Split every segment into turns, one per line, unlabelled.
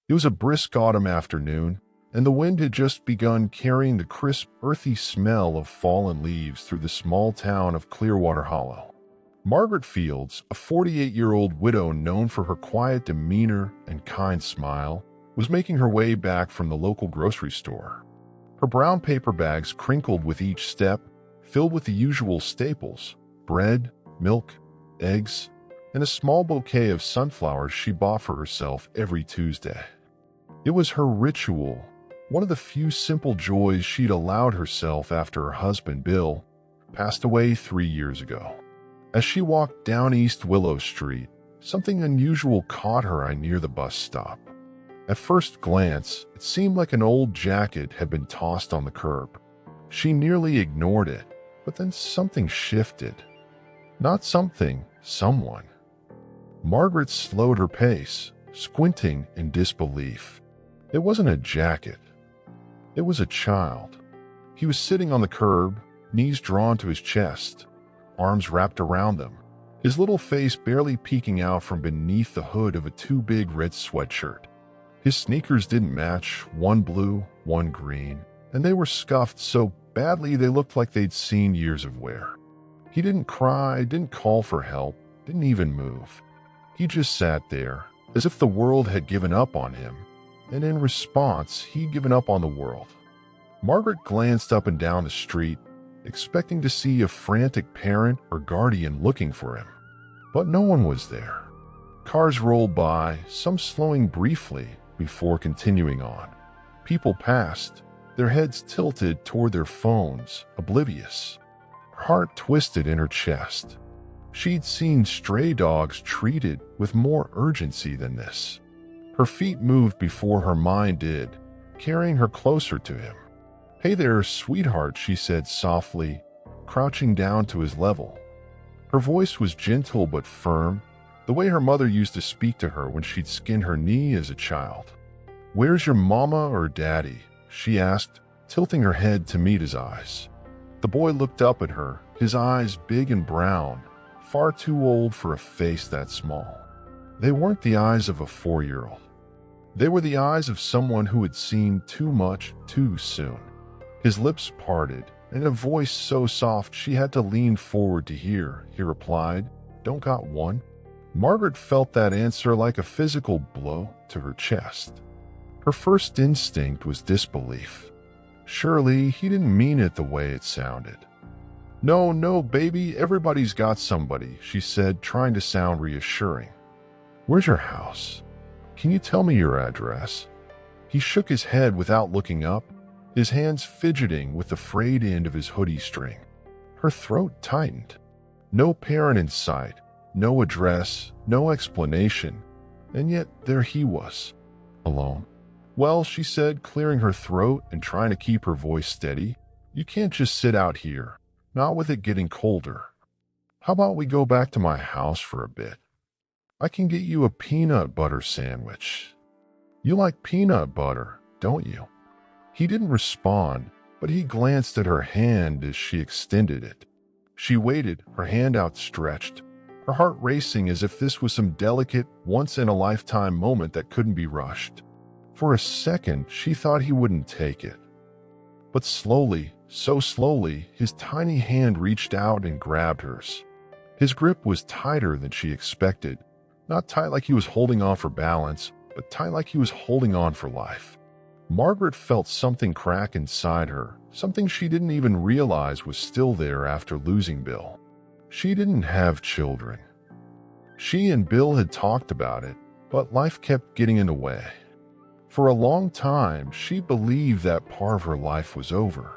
It was a brisk autumn afternoon, and the wind had just begun carrying the crisp, earthy smell of fallen leaves through the small town of Clearwater Hollow. Margaret Fields, a 48-year-old widow known for her quiet demeanor and kind smile, was making her way back from the local grocery store. Her brown paper bags crinkled with each step, filled with the usual staples: bread, milk, eggs, and a small bouquet of sunflowers she bought for herself every Tuesday. It was her ritual, one of the few simple joys she'd allowed herself after her husband, Bill, passed away 3 years ago. As she walked down East Willow Street, something unusual caught her eye near the bus stop. At first glance, it seemed like an old jacket had been tossed on the curb. She nearly ignored it, but then something shifted. Not something, someone. Margaret slowed her pace, squinting in disbelief. It wasn't a jacket. It was a child. He was sitting on the curb, knees drawn to his chest, arms wrapped around them, his little face barely peeking out from beneath the hood of a too big red sweatshirt. His sneakers didn't match, one blue, one green, and they were scuffed so badly they looked like they'd seen years of wear. He didn't cry, didn't call for help, didn't even move. He just sat there, as if the world had given up on him, and in response, he'd given up on the world. Margaret glanced up and down the street, expecting to see a frantic parent or guardian looking for him. But no one was there. Cars rolled by, some slowing briefly before continuing on. People passed, their heads tilted toward their phones, oblivious. Her heart twisted in her chest. She'd seen stray dogs treated with more urgency than this. Her feet moved before her mind did, carrying her closer to him. "Hey there, sweetheart," she said softly, crouching down to his level. Her voice was gentle but firm, the way her mother used to speak to her when she'd skinned her knee as a child. "Where's your mama or daddy?" she asked, tilting her head to meet his eyes. The boy looked up at her, his eyes big and brown, far too old for a face that small. They weren't the eyes of a 4-year-old. They were the eyes of someone who had seen too much too soon. His lips parted, and in a voice so soft she had to lean forward to hear, he replied, "Don't got one?" Margaret felt that answer like a physical blow to her chest. Her first instinct was disbelief. Surely he didn't mean it the way it sounded. "No, no, baby, everybody's got somebody," she said, trying to sound reassuring. "Where's your house? Can you tell me your address?" He shook his head without looking up, his hands fidgeting with the frayed end of his hoodie string. Her throat tightened. No parent in sight, no address, no explanation, and yet there he was, alone. "Well," she said, clearing her throat and trying to keep her voice steady, "you can't just sit out here, not with it getting colder. How about we go back to my house for a bit? I can get you a peanut butter sandwich. You like peanut butter, don't you?" He didn't respond, but he glanced at her hand as she extended it. She waited, her hand outstretched, her heart racing as if this was some delicate, once-in-a-lifetime moment that couldn't be rushed. For a second, she thought he wouldn't take it. But slowly, so slowly, his tiny hand reached out and grabbed hers. His grip was tighter than she expected. Not tight like he was holding on for balance, but tight like he was holding on for life. Margaret felt something crack inside her, something she didn't even realize was still there after losing Bill. She didn't have children. She and Bill had talked about it, but life kept getting in the way. For a long time, she believed that part of her life was over.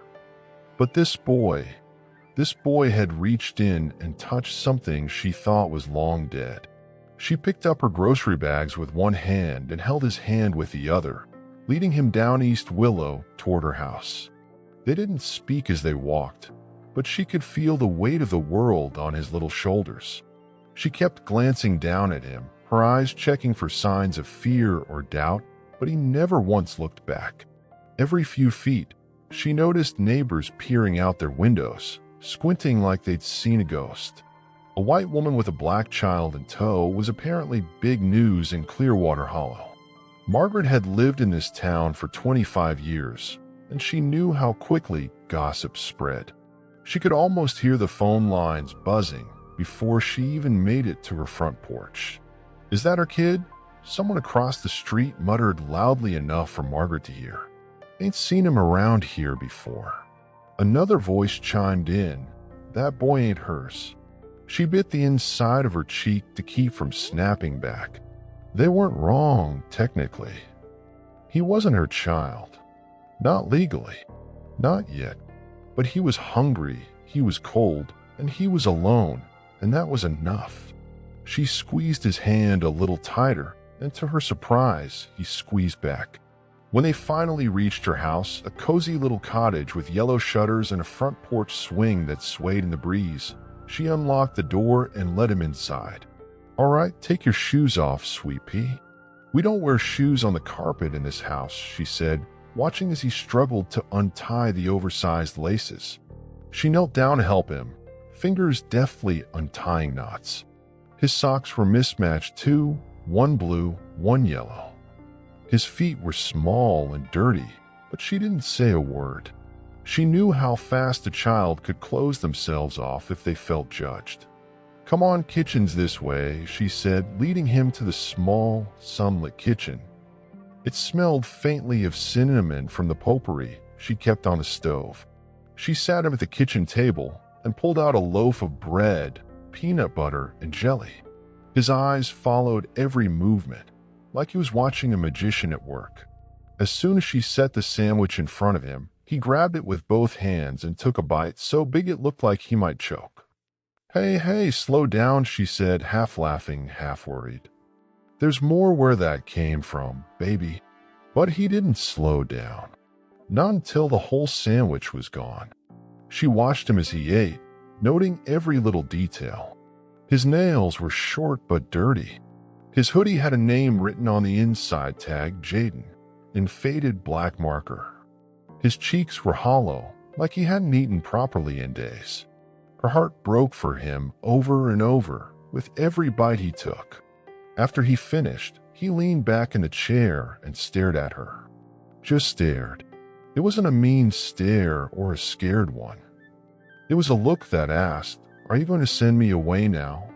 But this boy had reached in and touched something she thought was long dead. She picked up her grocery bags with one hand and held his hand with the other, leading him down East Willow toward her house. They didn't speak as they walked, but she could feel the weight of the world on his little shoulders. She kept glancing down at him, her eyes checking for signs of fear or doubt, but he never once looked back. Every few feet, she noticed neighbors peering out their windows, squinting like they'd seen a ghost. A white woman with a black child in tow was apparently big news in Clearwater Hollow. Margaret had lived in this town for 25 years, and she knew how quickly gossip spread. She could almost hear the phone lines buzzing before she even made it to her front porch. "Is that her kid?" Someone across the street muttered loudly enough for Margaret to hear. "Ain't seen him around here before." Another voice chimed in, "That boy ain't hers." She bit the inside of her cheek to keep from snapping back. They weren't wrong, technically. He wasn't her child. Not legally. Not yet. But he was hungry, he was cold, and he was alone, and that was enough. She squeezed his hand a little tighter, and to her surprise, he squeezed back. When they finally reached her house, a cozy little cottage with yellow shutters and a front porch swing that swayed in the breeze, she unlocked the door and let him inside. "All right, take your shoes off, sweet pea." "We don't wear shoes on the carpet in this house," she said, watching as he struggled to untie the oversized laces. She knelt down to help him, fingers deftly untying knots. His socks were mismatched too, one blue, one yellow. His feet were small and dirty, but she didn't say a word. She knew how fast a child could close themselves off if they felt judged. "Come on, kitchen's this way," she said, leading him to the small, sunlit kitchen. It smelled faintly of cinnamon from the potpourri she kept on the stove. She sat him at the kitchen table and pulled out a loaf of bread, peanut butter, and jelly. His eyes followed every movement, like he was watching a magician at work. As soon as she set the sandwich in front of him, he grabbed it with both hands and took a bite so big it looked like he might choke. Hey, slow down," she said, half laughing, half worried. "There's more where that came from, baby." But he didn't slow down. Not until the whole sandwich was gone. She watched him as he ate, noting every little detail. His nails were short but dirty. His hoodie had a name written on the inside tag, Jayden, in faded black marker. His cheeks were hollow, like he hadn't eaten properly in days. Her heart broke for him over and over with every bite he took. After he finished, he leaned back in the chair and stared at her. Just stared. It wasn't a mean stare or a scared one. It was a look that asked, "Are you going to send me away now?"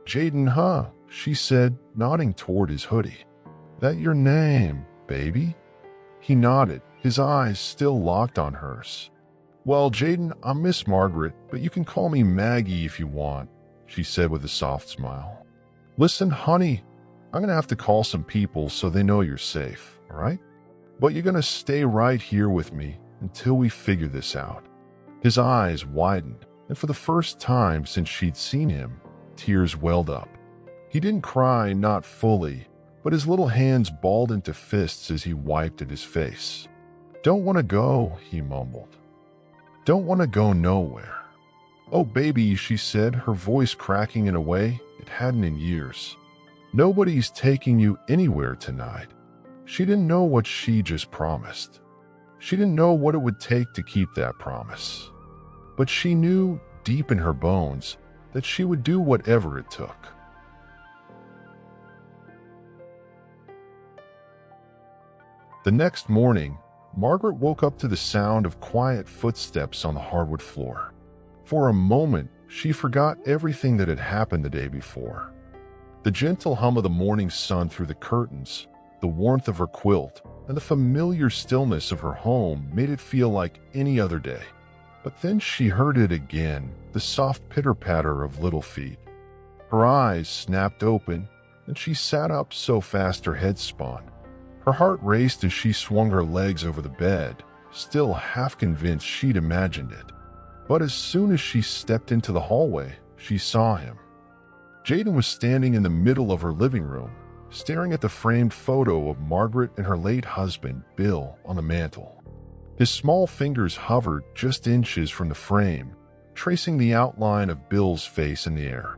"Jayden, huh?" she said, nodding toward his hoodie. "That your name, baby?" He nodded, his eyes still locked on hers. "Well, Jayden, I'm Miss Margaret, but you can call me Maggie if you want," she said with a soft smile. "Listen, honey, I'm going to have to call some people so they know you're safe, all right? But you're going to stay right here with me until we figure this out." His eyes widened, and for the first time since she'd seen him, tears welled up. He didn't cry, not fully, but his little hands balled into fists as he wiped at his face. "Don't want to go," he mumbled. "Don't want to go nowhere." "Oh, baby," she said, her voice cracking in a way it hadn't in years. "Nobody's taking you anywhere tonight." She didn't know what she just promised. She didn't know what it would take to keep that promise. But she knew, deep in her bones, that she would do whatever it took. The next morning, Margaret woke up to the sound of quiet footsteps on the hardwood floor. For a moment, she forgot everything that had happened the day before. The gentle hum of the morning sun through the curtains, the warmth of her quilt, and the familiar stillness of her home made it feel like any other day. But then she heard it again, the soft pitter-patter of little feet. Her eyes snapped open, and she sat up so fast her head spun. Her heart raced as she swung her legs over the bed, still half convinced she'd imagined it. But as soon as she stepped into the hallway, she saw him. Jayden was standing in the middle of her living room, staring at the framed photo of Margaret and her late husband, Bill, on the mantel. His small fingers hovered just inches from the frame, tracing the outline of Bill's face in the air.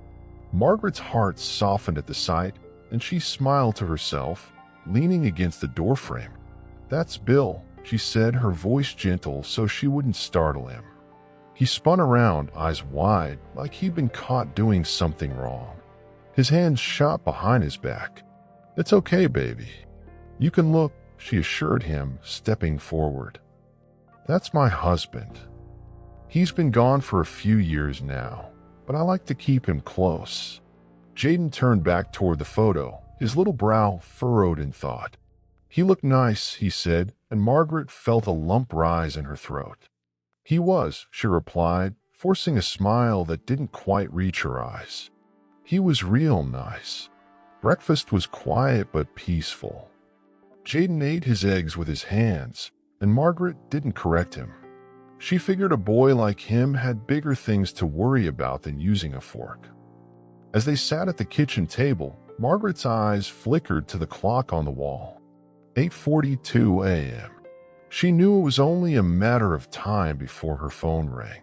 Margaret's heart softened at the sight, and she smiled to herself, leaning against the doorframe. "That's Bill," she said, her voice gentle so she wouldn't startle him. He spun around, eyes wide, like he'd been caught doing something wrong. His hands shot behind his back. "It's okay, baby." "You can look," she assured him, stepping forward. "That's my husband. He's been gone for a few years now, but I like to keep him close." Jayden turned back toward the photo, his little brow furrowed in thought. "He looked nice," he said, and Margaret felt a lump rise in her throat. "He was," she replied, forcing a smile that didn't quite reach her eyes. "He was real nice." Breakfast was quiet but peaceful. Jayden ate his eggs with his hands, and Margaret didn't correct him. She figured a boy like him had bigger things to worry about than using a fork. As they sat at the kitchen table, Margaret's eyes flickered to the clock on the wall. 8:42 a.m. She knew it was only a matter of time before her phone rang.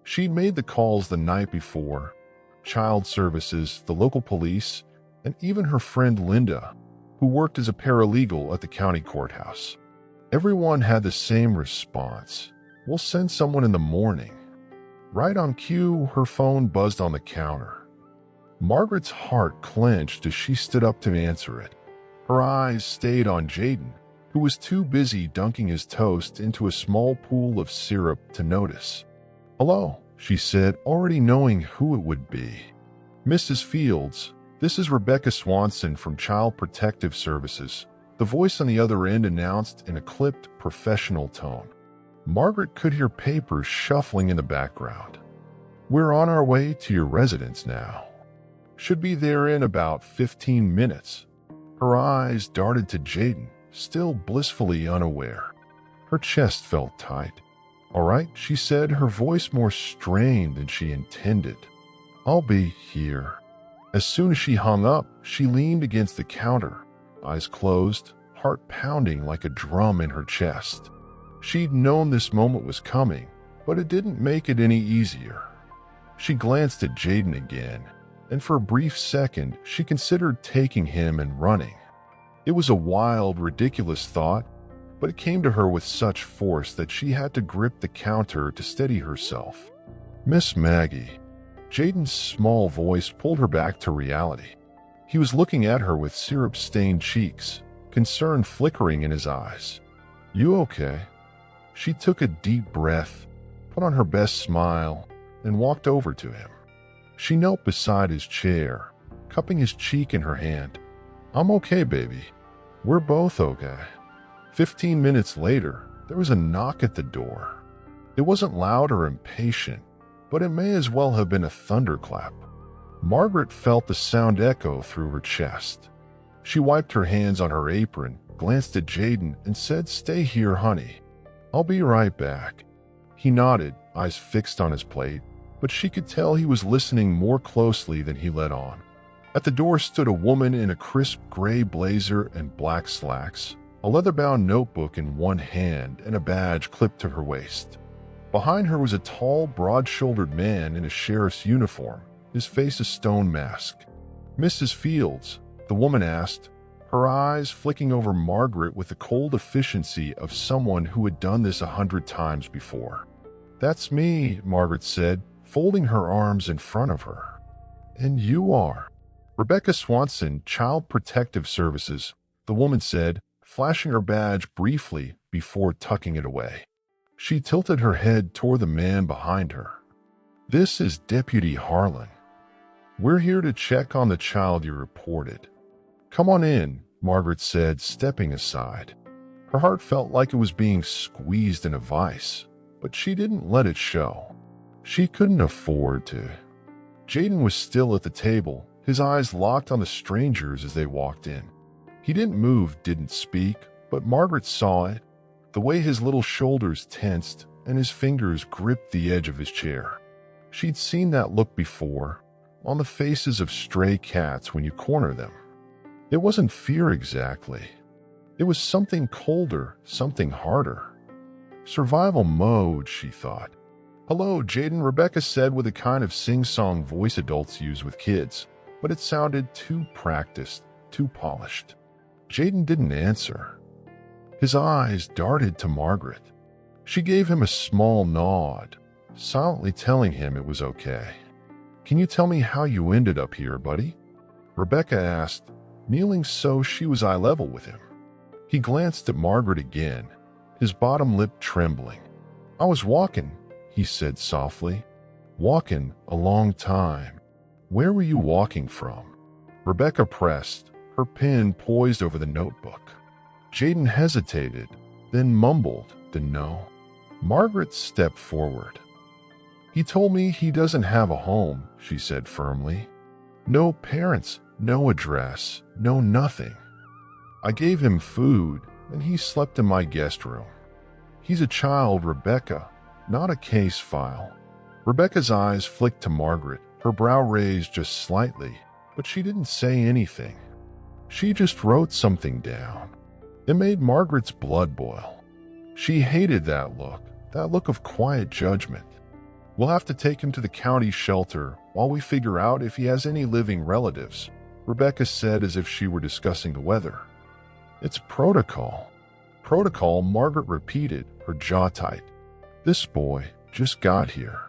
She'd made the calls the night before: child services, the local police, and even her friend Linda, who worked as a paralegal at the county courthouse. Everyone had the same response: "We'll send someone in the morning." Right on cue, her phone buzzed on the counter. Margaret's heart clenched as she stood up to answer it. Her eyes stayed on Jayden, who was too busy dunking his toast into a small pool of syrup to notice. "Hello," she said, already knowing who it would be. "Mrs. Fields, this is Rebecca Swanson from Child Protective Services," the voice on the other end announced in a clipped, professional tone. Margaret could hear papers shuffling in the background. "We're on our way to your residence now. Should be there in about 15 minutes. Her eyes darted to Jayden, still blissfully unaware. Her chest felt tight. "All right," she said, her voice more strained than she intended. "I'll be here." As soon as she hung up, she leaned against the counter, eyes closed, heart pounding like a drum in her chest. She'd known this moment was coming, but it didn't make it any easier. She glanced at Jayden again, and for a brief second, she considered taking him and running. It was a wild, ridiculous thought, but it came to her with such force that she had to grip the counter to steady herself. "Miss Maggie." Jayden's small voice pulled her back to reality. He was looking at her with syrup-stained cheeks, concern flickering in his eyes. "You okay?" She took a deep breath, put on her best smile, and walked over to him. She knelt beside his chair, cupping his cheek in her hand. "I'm okay, baby. We're both okay." 15 minutes later, there was a knock at the door. It wasn't loud or impatient, but it may as well have been a thunderclap. Margaret felt the sound echo through her chest. She wiped her hands on her apron, glanced at Jayden, and said, "Stay here, honey. I'll be right back." He nodded, eyes fixed on his plate, but she could tell he was listening more closely than he let on. At the door stood a woman in a crisp gray blazer and black slacks, a leather-bound notebook in one hand and a badge clipped to her waist. Behind her was a tall, broad-shouldered man in a sheriff's uniform, his face a stone mask. "Mrs. Fields?" the woman asked, her eyes flicking over Margaret with the cold efficiency of someone who had done this 100 times before. "That's me," Margaret said, folding her arms in front of her. "And you are?" "Rebecca Swanson, Child Protective Services," the woman said, flashing her badge briefly before tucking it away. She tilted her head toward the man behind her. "This is Deputy Harlan. We're here to check on the child you reported." "Come on in," Margaret said, stepping aside. Her heart felt like it was being squeezed in a vice, but she didn't let it show. She couldn't afford to. Jayden was still at the table, his eyes locked on the strangers as they walked in. He didn't move, didn't speak, but Margaret saw it, the way his little shoulders tensed and his fingers gripped the edge of his chair. She'd seen that look before, on the faces of stray cats when you corner them. It wasn't fear exactly. It was something colder, something harder. Survival mode, she thought. "Hello, Jayden," Rebecca said with a kind of sing-song voice adults use with kids, but it sounded too practiced, too polished. Jayden didn't answer. His eyes darted to Margaret. She gave him a small nod, silently telling him it was okay. "Can you tell me how you ended up here, buddy?" Rebecca asked, kneeling so she was eye level with him. He glanced at Margaret again, his bottom lip trembling. "I was walking," he said softly. "Walking a long time." "Where were you walking from?" Rebecca pressed, her pen poised over the notebook. Jayden hesitated, then mumbled, "No." Margaret stepped forward. "He told me he doesn't have a home," she said firmly. "No parents, no address, no nothing. I gave him food, and he slept in my guest room. He's a child, Rebecca, not a case file." Rebecca's eyes flicked to Margaret, her brow raised just slightly, but she didn't say anything. She just wrote something down. It made Margaret's blood boil. She hated that look of quiet judgment. "We'll have to take him to the county shelter while we figure out if he has any living relatives," Rebecca said as if she were discussing the weather. "It's protocol." "Protocol," Margaret repeated, her jaw tight. "This boy just got here.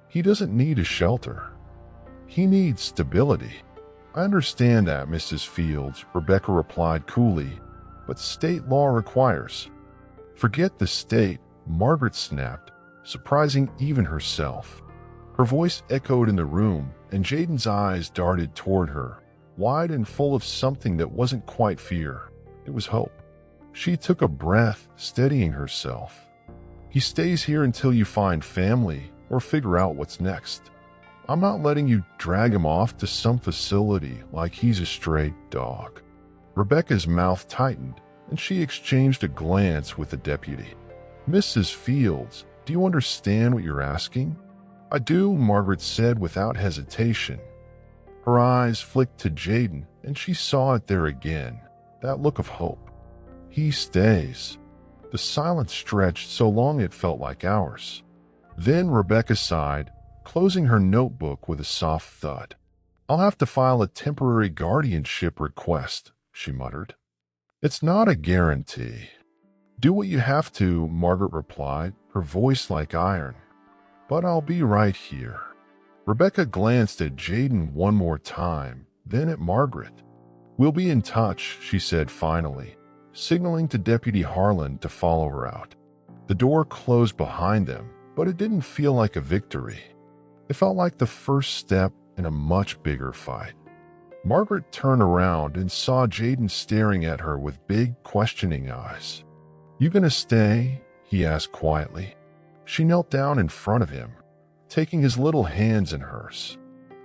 He doesn't need a shelter. He needs stability." "I understand that, Mrs. Fields," Rebecca replied coolly, "but state law requires." "Forget the state," Margaret snapped, surprising even herself. Her voice echoed in the room, and Jayden's eyes darted toward her, wide and full of something that wasn't quite fear. It was hope. She took a breath, steadying herself. "He stays here until you find family or figure out what's next. I'm not letting you drag him off to some facility like he's a stray dog." Rebecca's mouth tightened, and she exchanged a glance with the deputy. "Mrs. Fields, do you understand what you're asking?" "I do," Margaret said without hesitation. Her eyes flicked to Jayden, and she saw it there again, that look of hope. "He stays." The silence stretched so long it felt like hours. Then Rebecca sighed, closing her notebook with a soft thud. "I'll have to file a temporary guardianship request," she muttered. "It's not a guarantee." "Do what you have to," Margaret replied, her voice like iron. "But I'll be right here." Rebecca glanced at Jayden one more time, then at Margaret. "We'll be in touch," she said finally, signaling to Deputy Harlan to follow her out. The door closed behind them, but it didn't feel like a victory. It felt like the first step in a much bigger fight. Margaret turned around and saw Jayden staring at her with big, questioning eyes. "You gonna stay?" he asked quietly. She knelt down in front of him, taking his little hands in hers.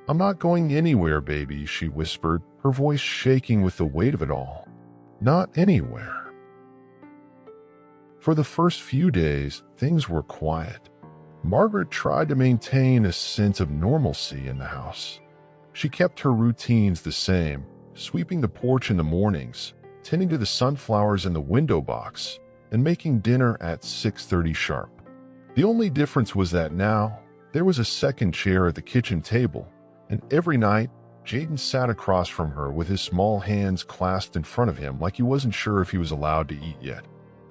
"I'm not going anywhere, baby," she whispered, her voice shaking with the weight of it all. "Not anywhere." For the first few days, things were quiet. Margaret tried to maintain a sense of normalcy in the house. She kept her routines the same, sweeping the porch in the mornings, tending to the sunflowers in the window box, and making dinner at 6:30 sharp. The only difference was that now, there was a second chair at the kitchen table, and every night, Jayden sat across from her with his small hands clasped in front of him like he wasn't sure if he was allowed to eat yet.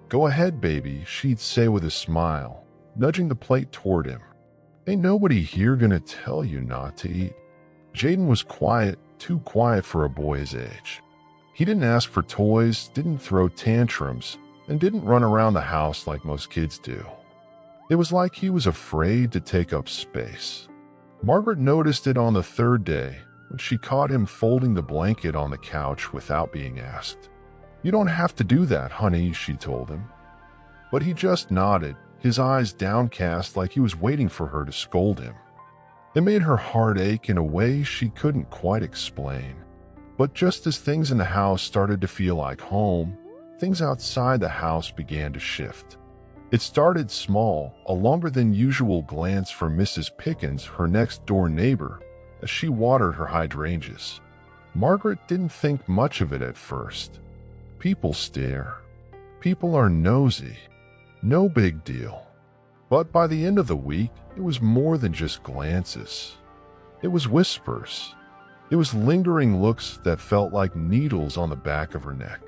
"Go ahead, baby," she'd say with a smile, nudging the plate toward him. "Ain't nobody here gonna tell you not to eat." Jayden was quiet, too quiet for a boy his age. He didn't ask for toys, didn't throw tantrums, and didn't run around the house like most kids do. It was like he was afraid to take up space. Margaret noticed it on the third day when she caught him folding the blanket on the couch without being asked. "You don't have to do that, honey," she told him. But he just nodded, his eyes downcast like he was waiting for her to scold him. It made her heart ache in a way she couldn't quite explain. But just as things in the house started to feel like home, things outside the house began to shift. It started small, a longer than usual glance from Mrs. Pickens, her next door neighbor, as she watered her hydrangeas. Margaret didn't think much of it at first. People stare. People are nosy. No big deal. But by the end of the week, it was more than just glances. It was whispers. It was lingering looks that felt like needles on the back of her neck.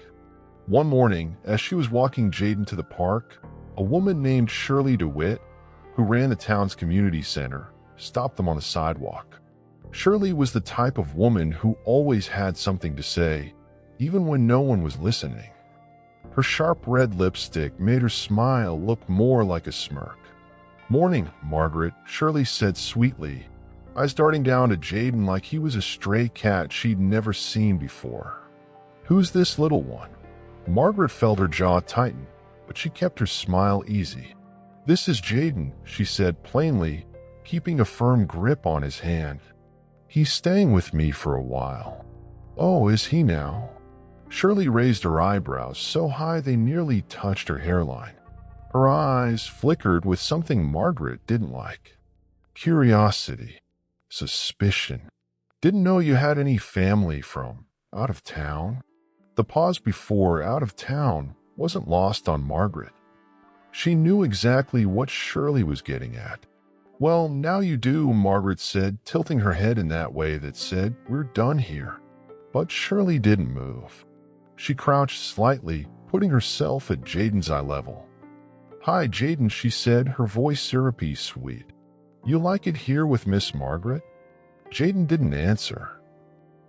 One morning, as she was walking Jayden to the park, a woman named Shirley DeWitt, who ran the town's community center, stopped them on the sidewalk. Shirley was the type of woman who always had something to say, even when no one was listening. Her sharp red lipstick made her smile look more like a smirk. "Morning, Margaret," Shirley said sweetly, eyes darting down to Jayden like he was a stray cat she'd never seen before. "Who's this little one?" Margaret felt her jaw tighten, but she kept her smile easy. "This is Jayden," she said plainly, keeping a firm grip on his hand. "He's staying with me for a while." "Oh, is he now?" Shirley raised her eyebrows so high they nearly touched her hairline. Her eyes flickered with something Margaret didn't like. Curiosity. Suspicion. "Didn't know you had any family from out of town?" The pause before "out of town" wasn't lost on Margaret. She knew exactly what Shirley was getting at. "Well, now you do," Margaret said, tilting her head in that way that said, "We're done here." But Shirley didn't move. She crouched slightly, putting herself at Jayden's eye level. "Hi, Jayden," she said, her voice syrupy sweet. "You like it here with Miss Margaret?" Jayden didn't answer.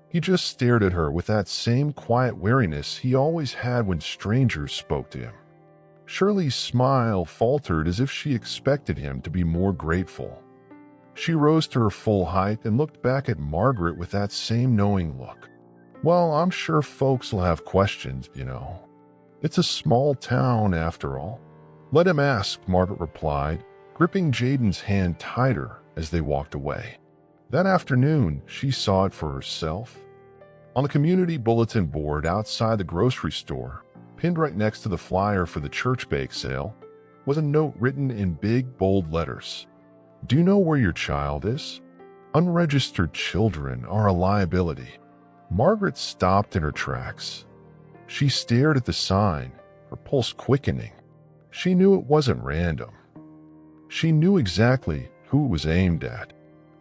He just stared at her with that same quiet wariness he always had when strangers spoke to him. Shirley's smile faltered as if she expected him to be more grateful. She rose to her full height and looked back at Margaret with that same knowing look. "Well, I'm sure folks will have questions, you know. It's a small town after all." "Let him ask," Margaret replied, gripping Jayden's hand tighter as they walked away. That afternoon, she saw it for herself. On the community bulletin board outside the grocery store, pinned right next to the flyer for the church bake sale, was a note written in big, bold letters. "Do you know where your child is? Unregistered children are a liability." Margaret stopped in her tracks. She stared at the sign, her pulse quickening. She knew it wasn't random. She knew exactly who it was aimed at.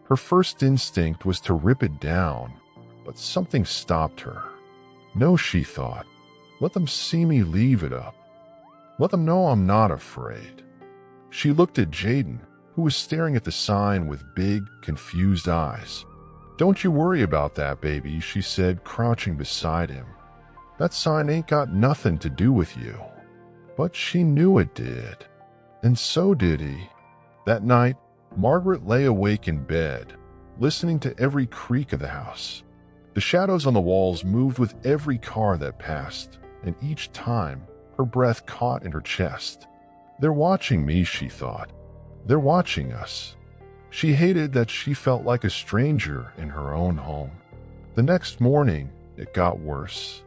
Her first instinct was to rip it down, but something stopped her. "No," she thought. "Let them see me leave it up. Let them know I'm not afraid." She looked at Jayden, who was staring at the sign with big, confused eyes. "Don't you worry about that, baby," she said, crouching beside him. "That sign ain't got nothing to do with you." But she knew it did. And so did he. That night, Margaret lay awake in bed, listening to every creak of the house. The shadows on the walls moved with every car that passed, and each time, her breath caught in her chest. "They're watching me," she thought. "They're watching us." She hated that she felt like a stranger in her own home. The next morning, it got worse.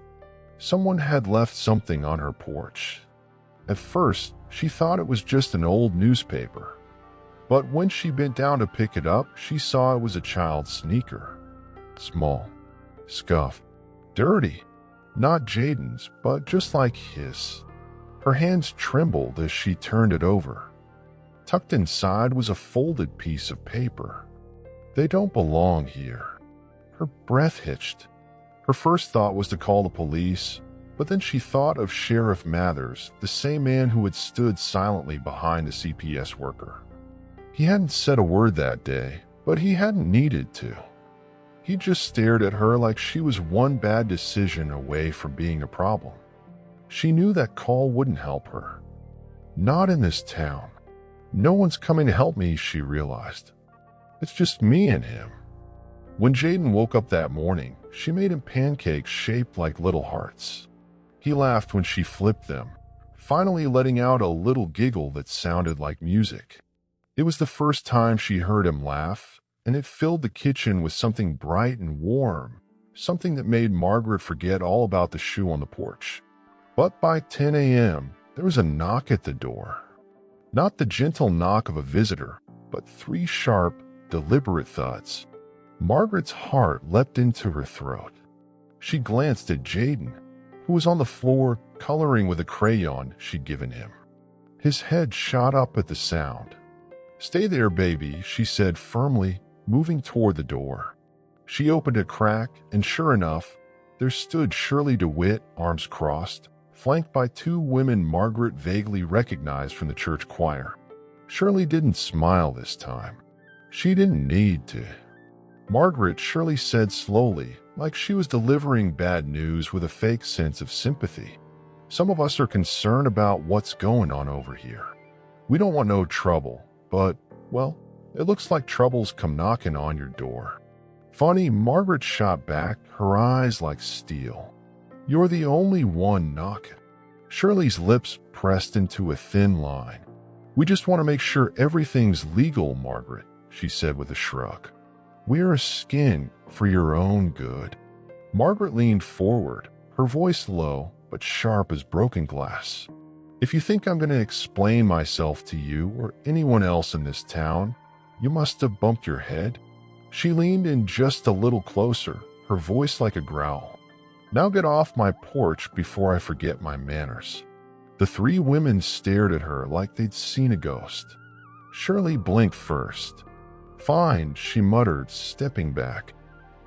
Someone had left something on her porch. At first, she thought it was just an old newspaper. But when she bent down to pick it up, she saw it was a child's sneaker. Small, scuffed, dirty. Not Jayden's, but just like his. Her hands trembled as she turned it over. Tucked inside was a folded piece of paper. "They don't belong here." Her breath hitched. Her first thought was to call the police, but then she thought of Sheriff Mathers, the same man who had stood silently behind the CPS worker. He hadn't said a word that day, but he hadn't needed to. He just stared at her like she was one bad decision away from being a problem. She knew that call wouldn't help her. Not in this town. No one's coming to help me, she realized. It's just me and him. When Jayden woke up that morning, she made him pancakes shaped like little hearts. He laughed when she flipped them, finally letting out a little giggle that sounded like music. It was the first time she heard him laugh, and it filled the kitchen with something bright and warm, something that made Margaret forget all about the shoe on the porch. But by 10 a.m., there was a knock at the door. Not the gentle knock of a visitor, but 3 sharp, deliberate thuds. Margaret's heart leapt into her throat. She glanced at Jayden, who was on the floor coloring with a crayon she'd given him. His head shot up at the sound. "Stay there, baby," she said firmly, moving toward the door. She opened a crack, and sure enough, there stood Shirley DeWitt, arms crossed, flanked by 2 women Margaret vaguely recognized from the church choir. Shirley didn't smile this time. She didn't need to. "Margaret," Shirley said slowly, like she was delivering bad news with a fake sense of sympathy. Some of us are concerned about what's going on over here. We don't want no trouble, but, well, it looks like trouble's come knocking on your door." Funny, Margaret shot back, her eyes like steel. "You're the only one knocking." Shirley's lips pressed into a thin line. "We just want to make sure everything's legal, Margaret," she said with a shrug. "We're a skin for your own good." Margaret leaned forward, her voice low but sharp as broken glass. "If you think I'm going to explain myself to you or anyone else in this town, you must have bumped your head." She leaned in just a little closer, her voice like a growl. "Now get off my porch before I forget my manners." The three women stared at her like they'd seen a ghost. Shirley blinked first. "Fine," she muttered, stepping back.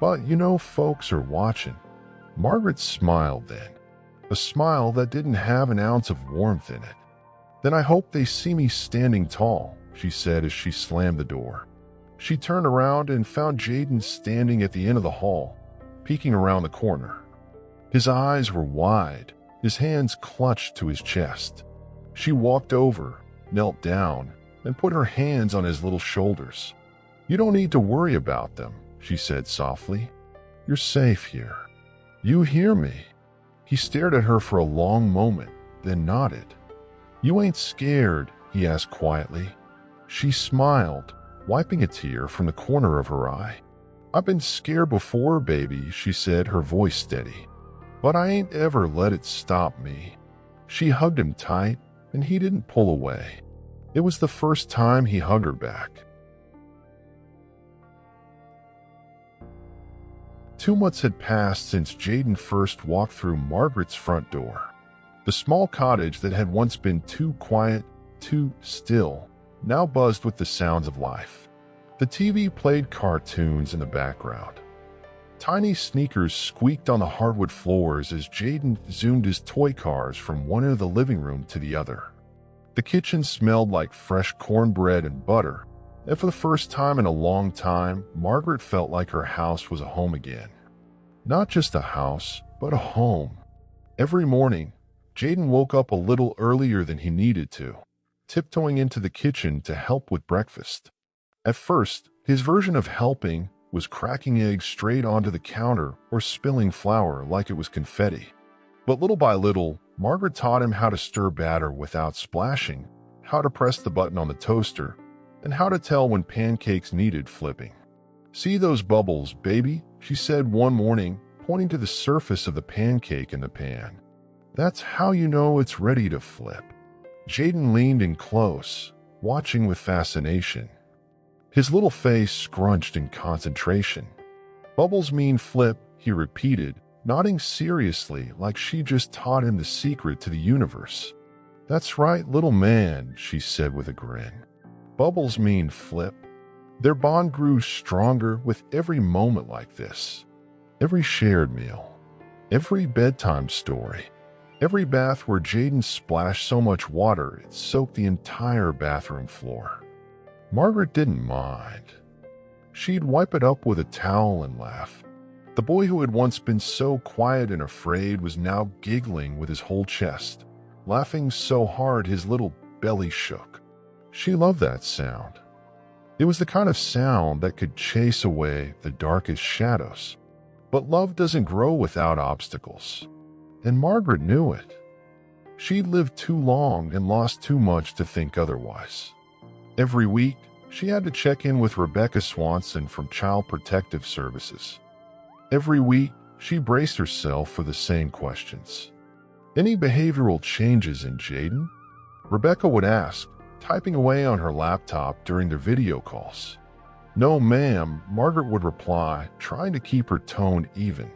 "But you know folks are watching." Margaret smiled then, a smile that didn't have an ounce of warmth in it. "Then I hope they see me standing tall," she said as she slammed the door. She turned around and found Jayden standing at the end of the hall, peeking around the corner. His eyes were wide, his hands clutched to his chest. She walked over, knelt down, and put her hands on his little shoulders. "You don't need to worry about them," she said softly. "You're safe here. You hear me?" He stared at her for a long moment, then nodded. "You ain't scared?" he asked quietly. She smiled, wiping a tear from the corner of her eye. "I've been scared before, baby," she said, her voice steady. "But I ain't ever let it stop me." She hugged him tight, and he didn't pull away. It was the first time he hugged her back. 2 months had passed since Jayden first walked through Margaret's front door. The small cottage that had once been too quiet, too still, now buzzed with the sounds of life. The TV played cartoons in the background. Tiny sneakers squeaked on the hardwood floors as Jayden zoomed his toy cars from one end of the living room to the other. The kitchen smelled like fresh cornbread and butter, and for the first time in a long time, Margaret felt like her house was a home again. Not just a house, but a home. Every morning, Jayden woke up a little earlier than he needed to, tiptoeing into the kitchen to help with breakfast. At first, his version of helping was cracking eggs straight onto the counter or spilling flour like it was confetti. But little by little, Margaret taught him how to stir batter without splashing, how to press the button on the toaster, and how to tell when pancakes needed flipping. "See those bubbles, baby?" she said one morning, pointing to the surface of the pancake in the pan. "That's how you know it's ready to flip." Jayden leaned in close, watching with fascination. His little face scrunched in concentration. "Bubbles mean flip," he repeated, nodding seriously like she just taught him the secret to the universe. "That's right, little man," she said with a grin. "Bubbles mean flip." Their bond grew stronger with every moment like this. Every shared meal, every bedtime story, every bath where Jayden splashed so much water it soaked the entire bathroom floor. Margaret didn't mind. She'd wipe it up with a towel and laugh. The boy who had once been so quiet and afraid was now giggling with his whole chest, laughing so hard his little belly shook. She loved that sound. It was the kind of sound that could chase away the darkest shadows. But love doesn't grow without obstacles. And Margaret knew it. She'd lived too long and lost too much to think otherwise. Every week, she had to check in with Rebecca Swanson from Child Protective Services. Every week, she braced herself for the same questions. "Any behavioral changes in Jayden?" Rebecca would ask, typing away on her laptop during their video calls. "No, ma'am," Margaret would reply, trying to keep her tone even.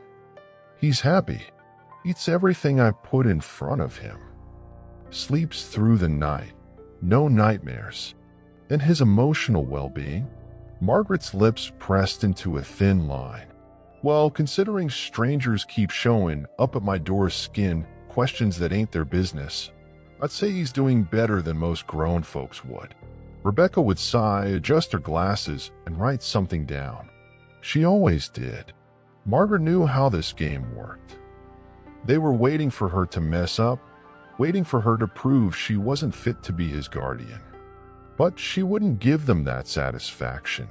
"He's happy. Eats everything I put in front of him. Sleeps through the night. No nightmares. And his emotional well-being?" Margaret's lips pressed into a thin line. "Well, considering strangers keep showing up at my door skin questions that ain't their business, I'd say he's doing better than most grown folks would." Rebecca would sigh, adjust her glasses, and write something down. She always did. Margaret knew how this game worked. They were waiting for her to mess up, waiting for her to prove she wasn't fit to be his guardian. But she wouldn't give them that satisfaction.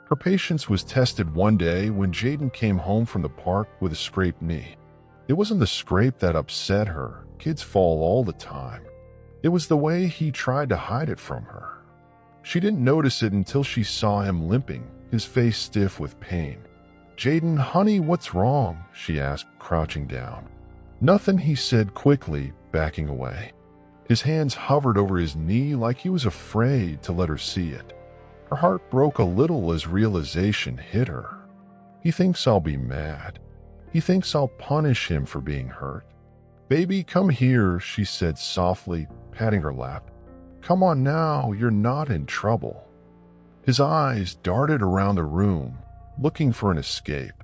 Her patience was tested one day when Jayden came home from the park with a scraped knee. It wasn't the scrape that upset her. Kids fall all the time. It was the way he tried to hide it from her. She didn't notice it until she saw him limping, his face stiff with pain. "Jayden, honey, what's wrong?" she asked, crouching down. "Nothing," he said quickly, backing away. His hands hovered over his knee like he was afraid to let her see it. Her heart broke a little as realization hit her. He thinks I'll be mad. He thinks I'll punish him for being hurt. "Baby, come here," she said softly, patting her lap. "Come on now, you're not in trouble." His eyes darted around the room, looking for an escape.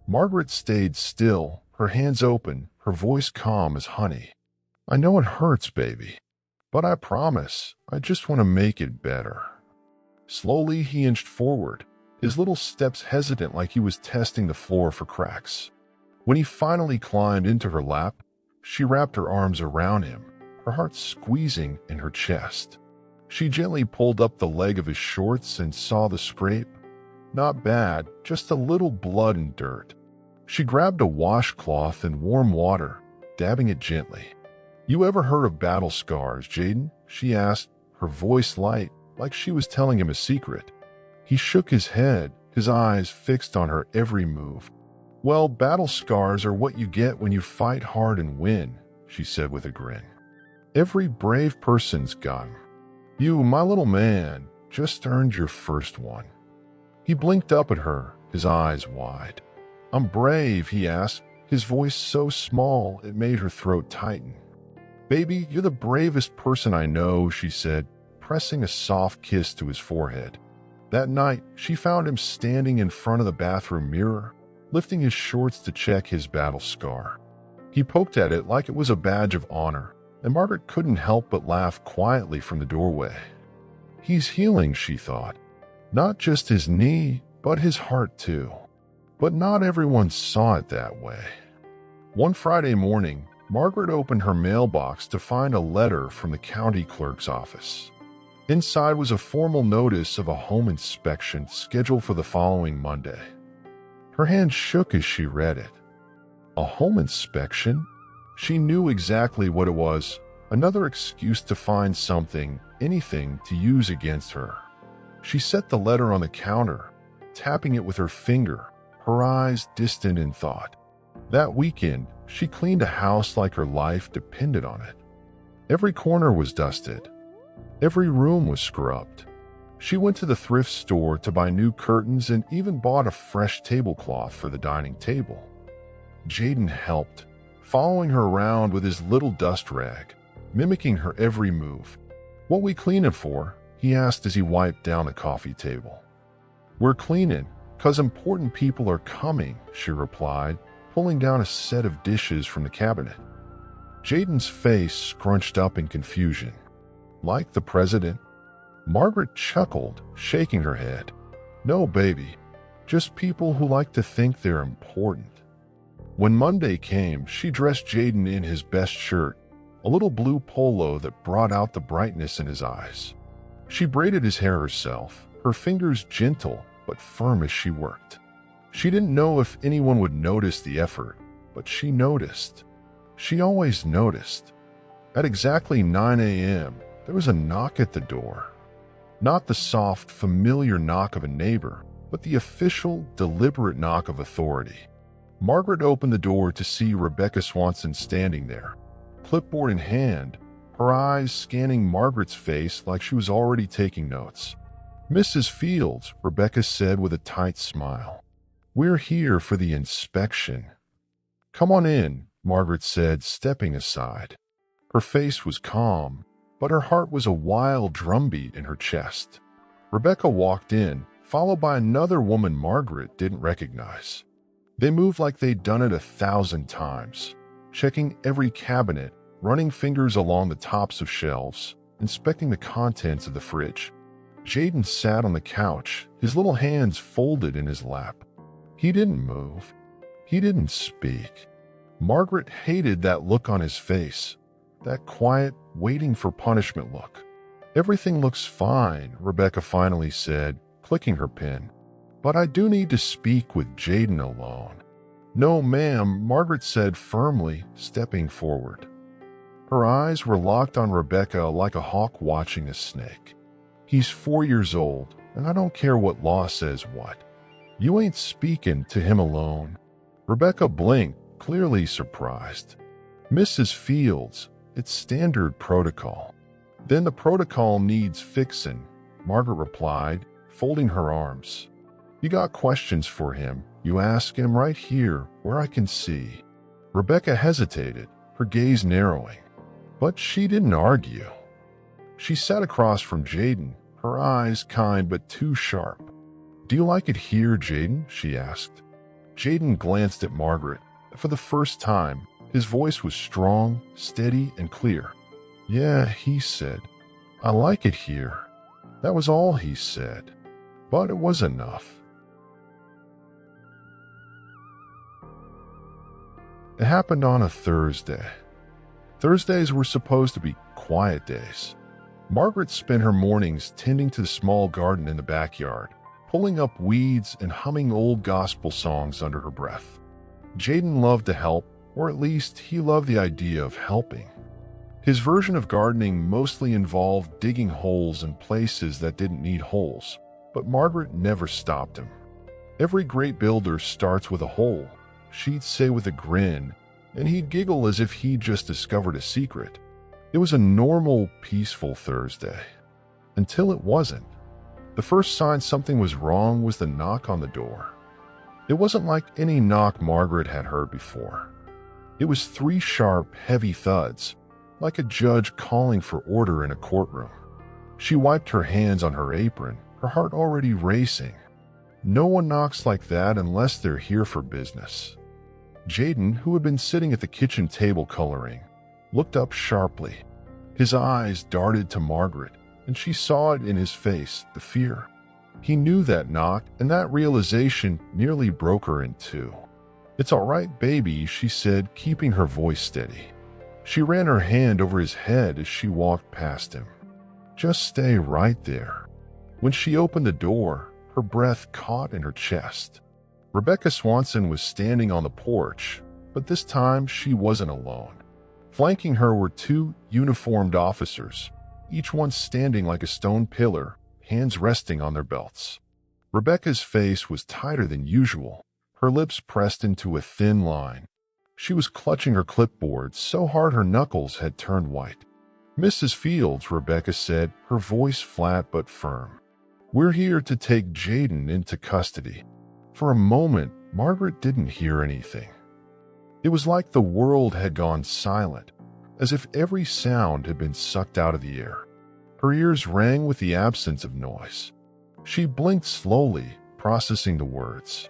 Margaret stayed still, her hands open, her voice calm as honey. "I know it hurts, baby, but I promise, I just want to make it better." Slowly, he inched forward, his little steps hesitant like he was testing the floor for cracks. When he finally climbed into her lap, she wrapped her arms around him, her heart squeezing in her chest. She gently pulled up the leg of his shorts and saw the scrape. Not bad, just a little blood and dirt. She grabbed a washcloth and warm water, dabbing it gently. "You ever heard of battle scars, Jayden?" she asked, her voice light, like she was telling him a secret. He shook his head, his eyes fixed on her every move. "Well, battle scars are what you get when you fight hard and win," she said with a grin. "Every brave person's got 'em. You, my little man, just earned your first one." He blinked up at her, his eyes wide. "I'm brave," he asked, his voice so small it made her throat tighten. "Baby, you're the bravest person I know," she said, pressing a soft kiss to his forehead. That night, she found him standing in front of the bathroom mirror, lifting his shorts to check his battle scar. He poked at it like it was a badge of honor, and Margaret couldn't help but laugh quietly from the doorway. He's healing, she thought. Not just his knee, but his heart too. But not everyone saw it that way. One Friday morning, Margaret opened her mailbox to find a letter from the county clerk's office. Inside was a formal notice of a home inspection scheduled for the following Monday. Her hand shook as she read it. A home inspection? She knew exactly what it was, another excuse to find something, anything to use against her. She set the letter on the counter, tapping it with her finger, her eyes distant in thought. That weekend, she cleaned a house like her life depended on it. Every corner was dusted. Every room was scrubbed. She went to the thrift store to buy new curtains and even bought a fresh tablecloth for the dining table. Jayden helped, following her around with his little dust rag, mimicking her every move. "What we cleaning for?" he asked as he wiped down the coffee table. "We're cleaning, 'cause important people are coming," she replied, pulling down a set of dishes from the cabinet. Jayden's face scrunched up in confusion. "Like the president?" Margaret chuckled, shaking her head. "No, baby. Just people who like to think they're important." When Monday came, she dressed Jayden in his best shirt, a little blue polo that brought out the brightness in his eyes. She braided his hair herself, her fingers gentle but firm as she worked. She didn't know if anyone would notice the effort, but she noticed. She always noticed. At exactly 9 a.m., there was a knock at the door. Not the soft, familiar knock of a neighbor, but the official, deliberate knock of authority. Margaret opened the door to see Rebecca Swanson standing there, clipboard in hand, her eyes scanning Margaret's face like she was already taking notes. "Mrs. Fields," Rebecca said with a tight smile. "We're here for the inspection." "Come on in," Margaret said, stepping aside. Her face was calm, but her heart was a wild drumbeat in her chest. Rebecca walked in, followed by another woman Margaret didn't recognize. They moved like they'd done it 1,000 times, checking every cabinet, running fingers along the tops of shelves, inspecting the contents of the fridge. Jayden sat on the couch, his little hands folded in his lap. He didn't move. He didn't speak. Margaret hated that look on his face, that quiet, waiting for punishment look. "Everything looks fine," Rebecca finally said, clicking her pen. "But I do need to speak with Jayden alone." "No, ma'am," Margaret said firmly, stepping forward. Her eyes were locked on Rebecca like a hawk watching a snake. "He's 4 years old, and I don't care what law says what. You ain't speaking to him alone." Rebecca blinked, clearly surprised. "Mrs. Fields, it's standard protocol." "Then the protocol needs fixin'," Margaret replied, folding her arms. "You got questions for him, you ask him right here where I can see." Rebecca hesitated, her gaze narrowing. But she didn't argue. She sat across from Jayden, her eyes kind but too sharp. "Do you like it here, Jayden?" she asked. Jayden glanced at Margaret. For the first time, his voice was strong, steady, and clear. "Yeah," he said. "I like it here." That was all he said. But it was enough. It happened on a Thursday. Thursdays were supposed to be quiet days. Margaret spent her mornings tending to the small garden in the backyard, pulling up weeds and humming old gospel songs under her breath. Jayden loved to help, or at least he loved the idea of helping. His version of gardening mostly involved digging holes in places that didn't need holes, but Margaret never stopped him. "Every great builder starts with a hole," she'd say with a grin, and he'd giggle as if he'd just discovered a secret. It was a normal, peaceful Thursday. Until it wasn't. The first sign something was wrong was the knock on the door. It wasn't like any knock Margaret had heard before. It was 3 sharp, heavy thuds, like a judge calling for order in a courtroom. She wiped her hands on her apron, her heart already racing. No one knocks like that unless they're here for business. Jayden, who had been sitting at the kitchen table coloring, looked up sharply. His eyes darted to Margaret, and she saw it in his face, the fear. He knew that knock, and that realization nearly broke her in two. "It's all right, baby," she said, keeping her voice steady. She ran her hand over his head as she walked past him. "Just stay right there." When she opened the door, her breath caught in her chest. Rebecca Swanson was standing on the porch, but this time she wasn't alone. Flanking her were 2 uniformed officers, each one standing like a stone pillar, hands resting on their belts. Rebecca's face was tighter than usual, her lips pressed into a thin line. She was clutching her clipboard so hard her knuckles had turned white. "Mrs. Fields," Rebecca said, her voice flat but firm. "We're here to take Jayden into custody." For a moment, Margaret didn't hear anything. It was like the world had gone silent, as if every sound had been sucked out of the air. Her ears rang with the absence of noise. She blinked slowly, processing the words.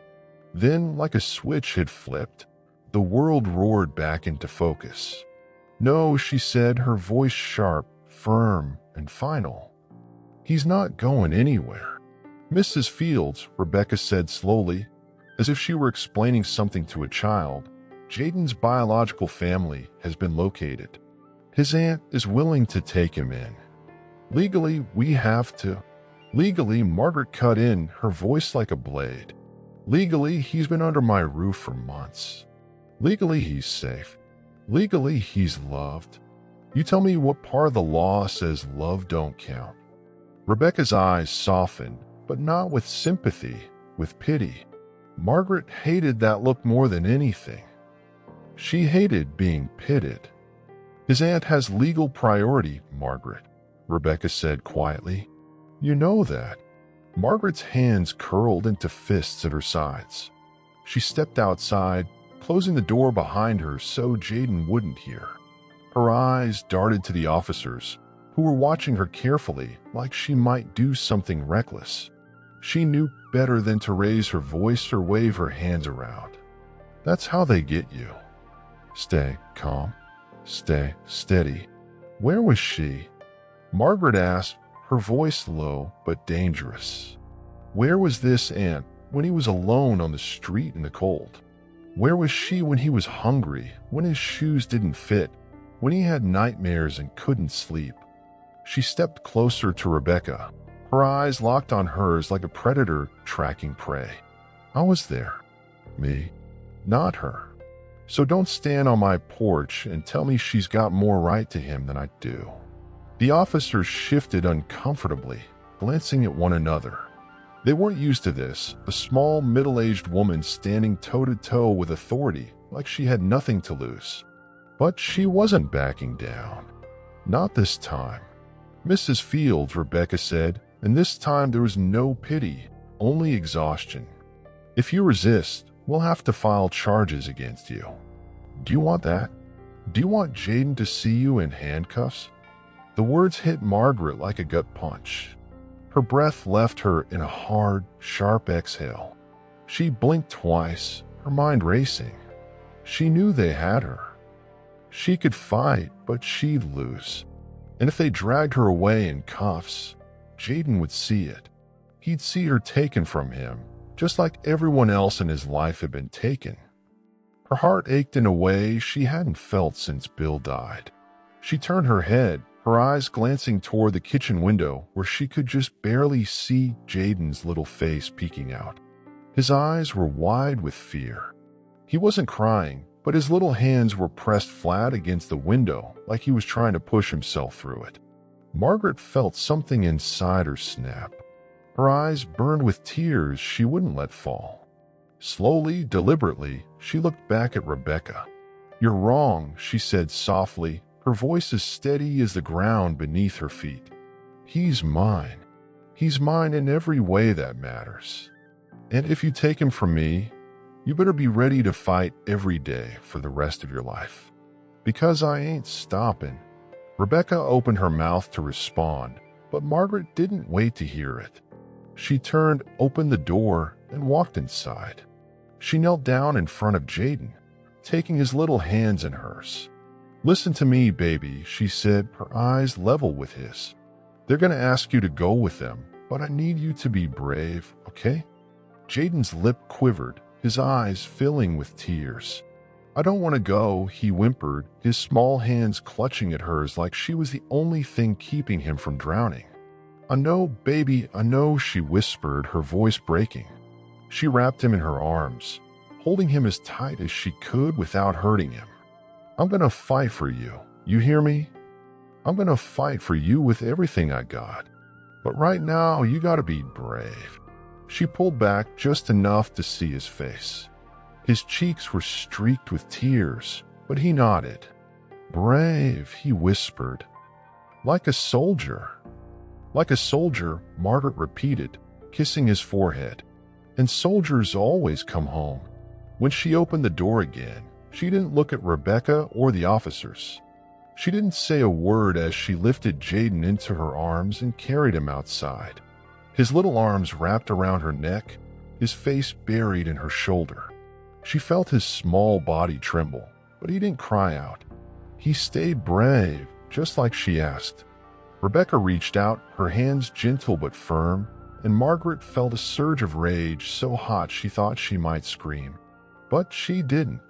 Then, like a switch had flipped, the world roared back into focus. "No," she said, her voice sharp, firm, and final. "He's not going anywhere." "Mrs. Fields," Rebecca said slowly, as if she were explaining something to a child, "Jayden's biological family has been located. His aunt is willing to take him in. Legally, we have to." "Legally," Margaret cut in, her voice like a blade. "Legally, he's been under my roof for months. Legally, he's safe. Legally, he's loved. You tell me what part of the law says love don't count." Rebecca's eyes softened, but not with sympathy, with pity. Margaret hated that look more than anything. She hated being pitted. "His aunt has legal priority, Margaret," Rebecca said quietly. "You know that." Margaret's hands curled into fists at her sides. She stepped outside, closing the door behind her so Jayden wouldn't hear. Her eyes darted to the officers, who were watching her carefully like she might do something reckless. She knew better than to raise her voice or wave her hands around. That's how they get you. Stay calm. Stay steady. Where was she? Margaret asked, her voice low but dangerous. Where was this aunt when he was alone on the street in the cold? Where was she when he was hungry, when his shoes didn't fit, when he had nightmares and couldn't sleep. She stepped closer to Rebecca, her eyes locked on hers like a predator tracking prey. I was there. Me, not her. So don't stand on my porch and tell me she's got more right to him than I do. The officers shifted uncomfortably, glancing at one another. They weren't used to this, a small, middle-aged woman standing toe-to-toe with authority like she had nothing to lose. But she wasn't backing down. Not this time. Mrs. Fields, Rebecca said, and this time there was no pity, only exhaustion. If you resist, we'll have to file charges against you. Do you want that? Do you want Jayden to see you in handcuffs? The words hit Margaret like a gut punch. Her breath left her in a hard, sharp exhale. She blinked twice, her mind racing. She knew they had her. She could fight, but she'd lose. And if they dragged her away in cuffs, Jayden would see it. He'd see her taken from him, just like everyone else in his life had been taken. Her heart ached in a way she hadn't felt since Bill died. She turned her head, her eyes glancing toward the kitchen window where she could just barely see Jayden's little face peeking out. His eyes were wide with fear. He wasn't crying, but his little hands were pressed flat against the window like he was trying to push himself through it. Margaret felt something inside her snap. Her eyes burned with tears she wouldn't let fall. Slowly, deliberately, she looked back at Rebecca. "You're wrong," she said softly, her voice as steady as the ground beneath her feet. "He's mine. He's mine in every way that matters. And if you take him from me, you better be ready to fight every day for the rest of your life. Because I ain't stopping." Rebecca opened her mouth to respond, but Margaret didn't wait to hear it. She turned, opened the door, and walked inside. She knelt down in front of Jayden, taking his little hands in hers. "Listen to me, baby," she said, her eyes level with his. "They're going to ask you to go with them, but I need you to be brave, okay?" Jayden's lip quivered, his eyes filling with tears. "I don't want to go," he whimpered, his small hands clutching at hers like she was the only thing keeping him from drowning. "I know, baby, I know," she whispered, her voice breaking. She wrapped him in her arms, holding him as tight as she could without hurting him. "I'm gonna fight for you, you hear me? I'm gonna fight for you with everything I got. But right now, you gotta be brave." She pulled back just enough to see his face. His cheeks were streaked with tears, but he nodded. "Brave," he whispered. "Like a soldier." "Like a soldier," Margaret repeated, kissing his forehead. "And soldiers always come home." When she opened the door again, she didn't look at Rebecca or the officers. She didn't say a word as she lifted Jayden into her arms and carried him outside. His little arms wrapped around her neck, his face buried in her shoulder. She felt his small body tremble, but he didn't cry out. He stayed brave, just like she asked. Rebecca reached out, her hands gentle but firm, and Margaret felt a surge of rage so hot she thought she might scream. But she didn't.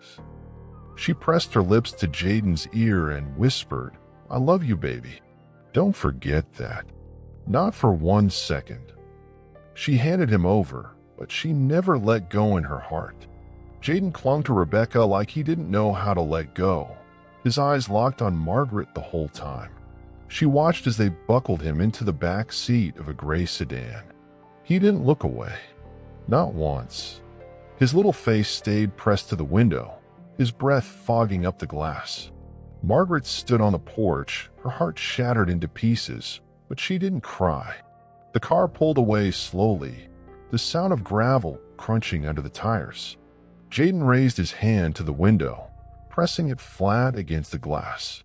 She pressed her lips to Jayden's ear and whispered, "I love you, baby. Don't forget that. Not for 1 second." She handed him over, but she never let go in her heart. Jayden clung to Rebecca like he didn't know how to let go, his eyes locked on Margaret the whole time. She watched as they buckled him into the back seat of a gray sedan. He didn't look away. Not once. His little face stayed pressed to the window, his breath fogging up the glass. Margaret stood on the porch, her heart shattered into pieces, but she didn't cry. The car pulled away slowly, the sound of gravel crunching under the tires. Jayden raised his hand to the window, pressing it flat against the glass.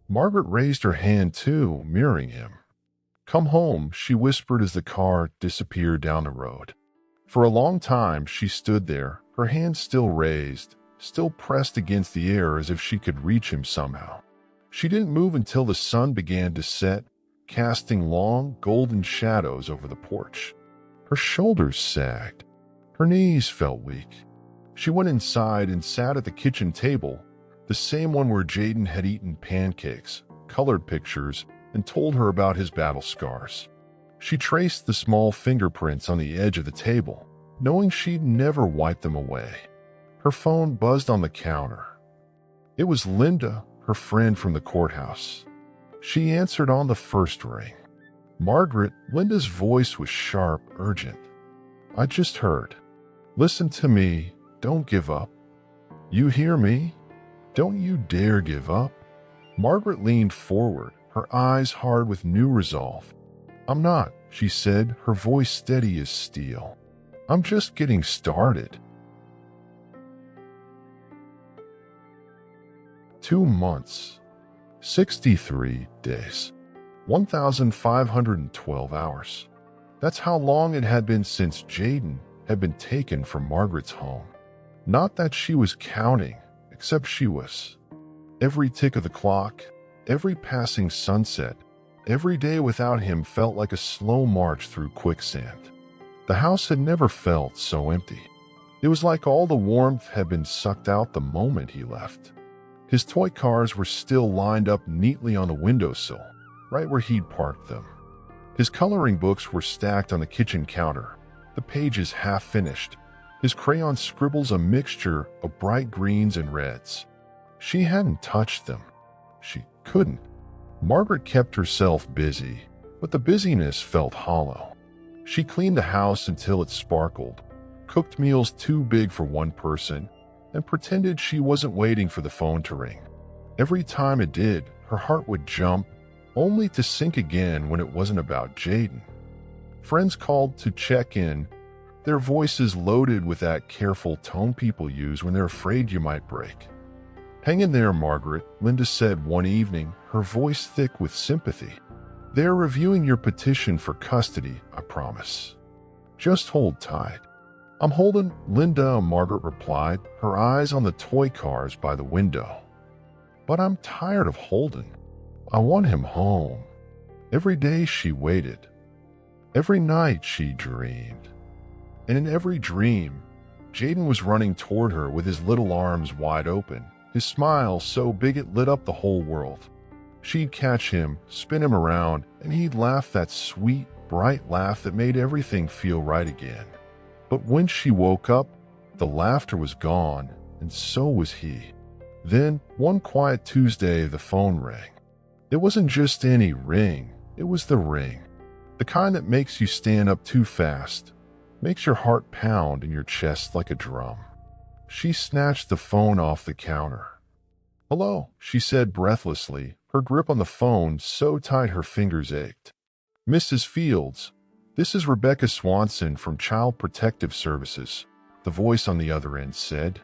Margaret raised her hand too, mirroring him. "Come home," she whispered as the car disappeared down the road. For a long time she stood there, her hands still raised, still pressed against the air as if she could reach him somehow. She didn't move until the sun began to set, casting long, golden shadows over the porch. Her shoulders sagged. Her knees felt weak. She went inside and sat at the kitchen table, the same one where Jayden had eaten pancakes, colored pictures, and told her about his battle scars. She traced the small fingerprints on the edge of the table, knowing she'd never wipe them away. Her phone buzzed on the counter. It was Linda, her friend from the courthouse. She answered on the first ring. Margaret, Linda's voice was sharp, urgent. I just heard. Listen to me. Don't give up. You hear me? Don't you dare give up. Margaret leaned forward, her eyes hard with new resolve. I'm not, she said, her voice steady as steel. I'm just getting started. 2 months, 63 days, 1,512 hours. That's how long it had been since Jayden had been taken from Margaret's home. Not that she was counting, except she was. Every tick of the clock, every passing sunset, every day without him felt like a slow march through quicksand. The house had never felt so empty. It was like all the warmth had been sucked out the moment he left. His toy cars were still lined up neatly on the windowsill, right where he'd parked them. His coloring books were stacked on the kitchen counter, the pages half finished, his crayon scribbles a mixture of bright greens and reds. She hadn't touched them. She couldn't. Margaret kept herself busy, but the busyness felt hollow. She cleaned the house until it sparkled, cooked meals too big for one person, and pretended she wasn't waiting for the phone to ring. Every time it did, her heart would jump, only to sink again when it wasn't about Jayden. Friends called to check in, their voices loaded with that careful tone people use when they're afraid you might break. Hang in there, Margaret, Linda said one evening, her voice thick with sympathy. They're reviewing your petition for custody, I promise. Just hold tight. I'm holding, Linda, Margaret replied, her eyes on the toy cars by the window. But I'm tired of holding. I want him home. Every day she waited. Every night she dreamed. And in every dream, Jayden was running toward her with his little arms wide open, his smile so big it lit up the whole world. She'd catch him, spin him around, and he'd laugh that sweet, bright laugh that made everything feel right again. But when she woke up, the laughter was gone, and so was he. Then, one quiet Tuesday, the phone rang. It wasn't just any ring, it was the ring. The kind that makes you stand up too fast, makes your heart pound in your chest like a drum. She snatched the phone off the counter. Hello, she said breathlessly, her grip on the phone so tight her fingers ached. Mrs. Fields, this is Rebecca Swanson from Child Protective Services, the voice on the other end said.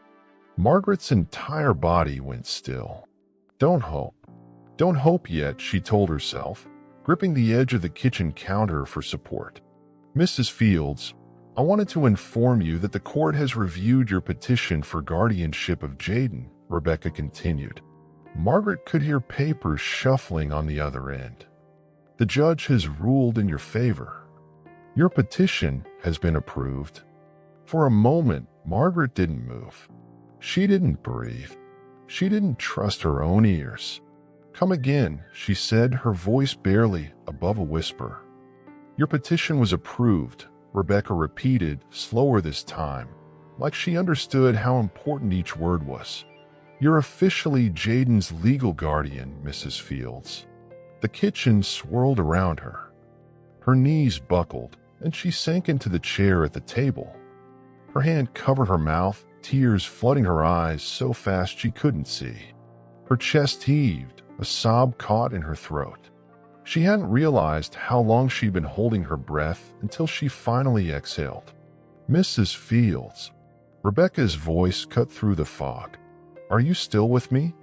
Margaret's entire body went still. Don't hope yet, she told herself, gripping the edge of the kitchen counter for support. Mrs. Fields, I wanted to inform you that the court has reviewed your petition for guardianship of Jayden, Rebecca continued. Margaret could hear papers shuffling on the other end. The judge has ruled in your favor. Your petition has been approved. For a moment, Margaret didn't move. She didn't breathe. She didn't trust her own ears. Come again, she said, her voice barely above a whisper. Your petition was approved, Rebecca repeated, slower this time, like she understood how important each word was. You're officially Jayden's legal guardian, Mrs. Fields. The kitchen swirled around her. Her knees buckled, and she sank into the chair at the table. Her hand covered her mouth, tears flooding her eyes so fast she couldn't see. Her chest heaved, a sob caught in her throat. She hadn't realized how long she'd been holding her breath until she finally exhaled. Mrs. Fields. Rebecca's voice cut through the fog. Are you still with me?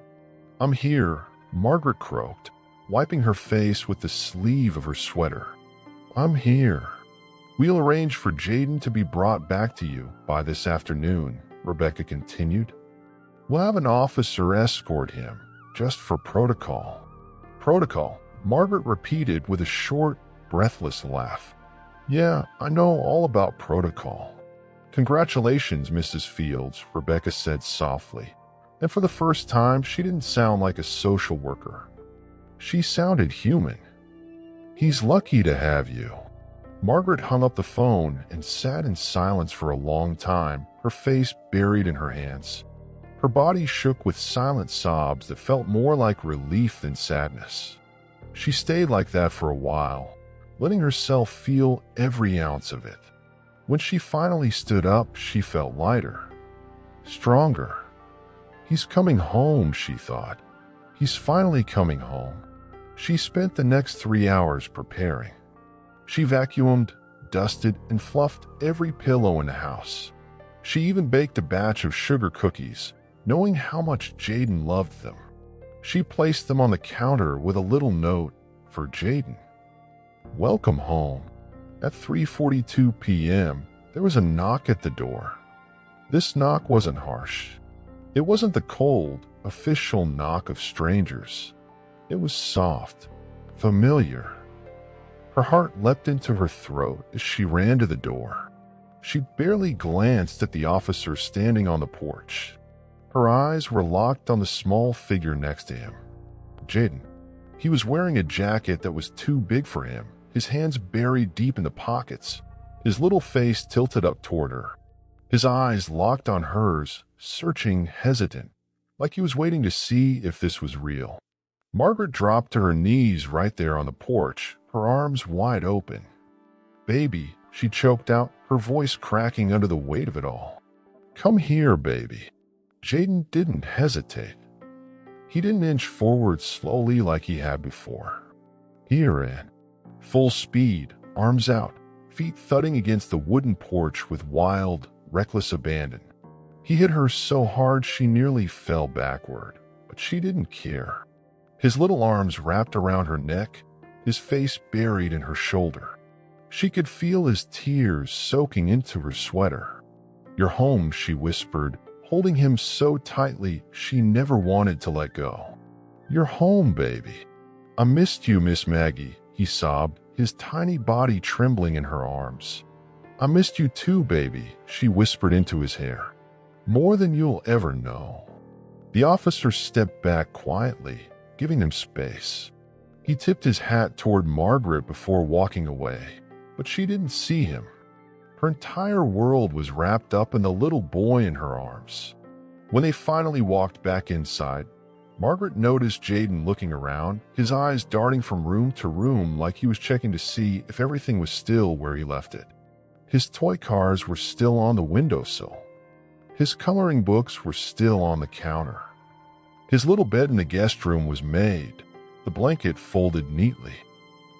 I'm here, Margaret croaked, wiping her face with the sleeve of her sweater. I'm here. We'll arrange for Jayden to be brought back to you by this afternoon, Rebecca continued. We'll have an officer escort him, just for protocol. Protocol, Margaret repeated with a short, breathless laugh. Yeah, I know all about protocol. Congratulations, Mrs. Fields, Rebecca said softly. And for the first time, she didn't sound like a social worker. She sounded human. "He's lucky to have you." Margaret hung up the phone and sat in silence for a long time, her face buried in her hands. Her body shook with silent sobs that felt more like relief than sadness. She stayed like that for a while, letting herself feel every ounce of it. When she finally stood up, she felt lighter, stronger. "He's coming home," she thought. "He's finally coming home." She spent the next 3 hours preparing. She vacuumed, dusted, and fluffed every pillow in the house. She even baked a batch of sugar cookies, knowing how much Jayden loved them. She placed them on the counter with a little note for Jayden. "Welcome home." At 3:42 p.m., there was a knock at the door. This knock wasn't harsh. It wasn't the cold, official knock of strangers. It was soft, familiar. Her heart leapt into her throat as she ran to the door. She barely glanced at the officer standing on the porch. Her eyes were locked on the small figure next to him. Jayden. He was wearing a jacket that was too big for him, his hands buried deep in the pockets, his little face tilted up toward her. His eyes locked on hers, searching, hesitant, like he was waiting to see if this was real. Margaret dropped to her knees right there on the porch, her arms wide open. "Baby," she choked out, her voice cracking under the weight of it all. "Come here, baby." Jayden didn't hesitate. He didn't inch forward slowly like he had before. He ran, full speed, arms out, feet thudding against the wooden porch with wild, reckless abandon. He hit her so hard she nearly fell backward, but she didn't care. His little arms wrapped around her neck, his face buried in her shoulder. She could feel his tears soaking into her sweater. "You're home," she whispered, holding him so tightly she never wanted to let go. "You're home, baby." "I missed you, Miss Maggie," he sobbed, his tiny body trembling in her arms. "I missed you too, baby," she whispered into his hair. "More than you'll ever know." The officer stepped back quietly, giving him space. He tipped his hat toward Margaret before walking away, but she didn't see him. Her entire world was wrapped up in the little boy in her arms. When they finally walked back inside, Margaret noticed Jayden looking around, his eyes darting from room to room like he was checking to see if everything was still where he left it. His toy cars were still on the windowsill. His coloring books were still on the counter. His little bed in the guest room was made, the blanket folded neatly.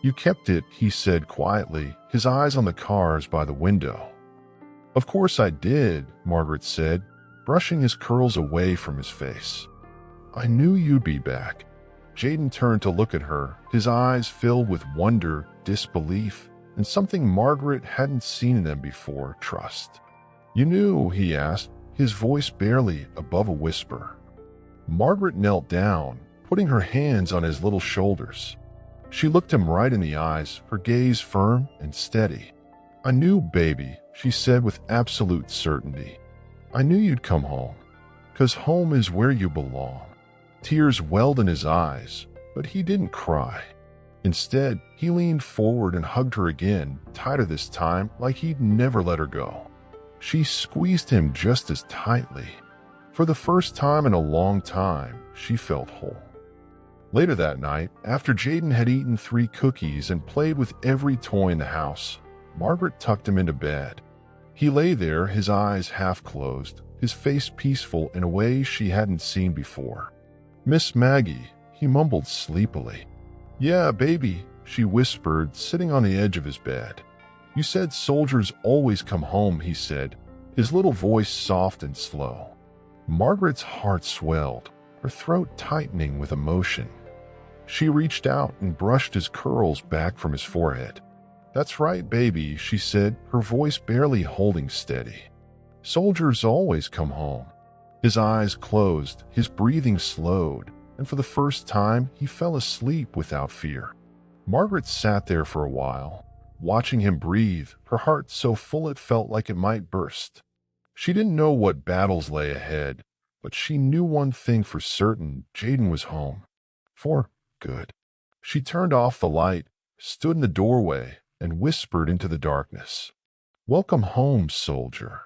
"You kept it," he said quietly, his eyes on the cars by the window. "Of course I did," Margaret said, brushing his curls away from his face. "I knew you'd be back." Jayden turned to look at her, his eyes filled with wonder, disbelief, and something Margaret hadn't seen in them before, trust. "You knew?" he asked, his voice barely above a whisper. Margaret knelt down, putting her hands on his little shoulders. She looked him right in the eyes, her gaze firm and steady. "I knew, baby," she said with absolute certainty. "I knew you'd come home, 'cause home is where you belong." Tears welled in his eyes, but he didn't cry. Instead, he leaned forward and hugged her again, tighter this time, like he'd never let her go. She squeezed him just as tightly. For the first time in a long time, she felt whole. Later that night, after Jayden had eaten 3 cookies and played with every toy in the house, Margaret tucked him into bed. He lay there, his eyes half closed, his face peaceful in a way she hadn't seen before. "Miss Maggie," he mumbled sleepily. "Yeah, baby," she whispered, sitting on the edge of his bed. "You said soldiers always come home," he said, his little voice soft and slow. Margaret's heart swelled, her throat tightening with emotion. She reached out and brushed his curls back from his forehead. "That's right, baby," she said, her voice barely holding steady. "Soldiers always come home." His eyes closed, his breathing slowed, and for the first time he fell asleep without fear. Margaret sat there for a while, watching him breathe, her heart so full it felt like it might burst. She didn't know what battles lay ahead, But she knew one thing for certain: Jayden was home. For good. She turned off the light, stood in the doorway, and whispered into the darkness, "Welcome home, soldier."